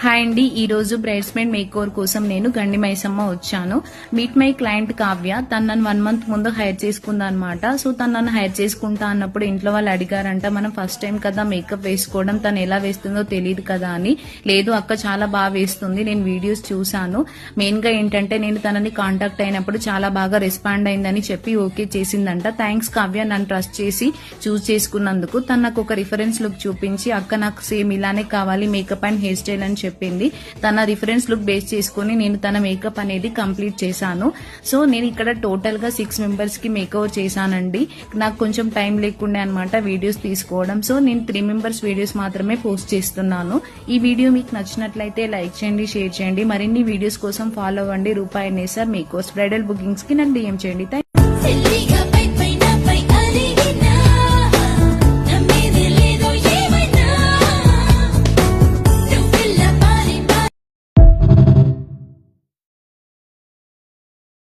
Hi అండి, ఈ రోజు బ్రైడ్స్మేడ్ మేక్ ఓవర్ కోసం నేను గండి మైసమ్మ వచ్చాను. Meet my client Kavya. తను నన్ను 1 month ముందు హైర్ చేసుకుందా అనమాట. సో తను నన్ను హైర్ చేసుకుంటా అన్నప్పుడు ఇంట్లో వాళ్ళు అడిగారంట, మనం ఫస్ట్ టైం కదా మేకప్ వేసుకోవడం, తను ఎలా వేస్తుందో తెలియదు కదా అని. లేదు అక్క చాలా బాగా వేస్తుంది, నేను వీడియోస్ చూసాను. మెయిన్ గా ఏంటంటే నేను తనని కాంటాక్ట్ అయినప్పుడు చాలా బాగా రెస్పాండ్ అయిందని చెప్పి ఓకే చేసిందంట. థ్యాంక్స్ కావ్య, నన్ను ట్రస్ట్ చేసి చూస్ చేసుకున్నందుకు. తను నాకు ఒక రిఫరెన్స్ లుక్ చూపించి, అక్క నాకు సేమ్ ఇలానే కావాలి మేకప్ అండ్ హెయిర్ స్టైల్ అని చెప్పింది. తన రిఫరెన్స్ లుక్ బేస్ చేసుకుని నేను తన మేకప్ అనేది కంప్లీట్ చేశాను. సో నేను ఇక్కడ టోటల్ గా 6 members కి మేకవర్ చేశానండి. నాకు కొంచెం టైం లేకుండే అనమాట వీడియోస్ తీసుకోవడం. సో నేను 3 members వీడియోస్ మాత్రమే పోస్ట్ చేస్తున్నాను. ఈ వీడియో మీకు నచ్చినట్లయితే లైక్ చేయండి, షేర్ చేయండి. మరిన్ని వీడియోస్ కోసం ఫాలో అవ్వండి రూపాయి నేసర్ మేకోవర్స్. బ్రైడల్ బుకింగ్స్ కి నాకు DM చేయండి.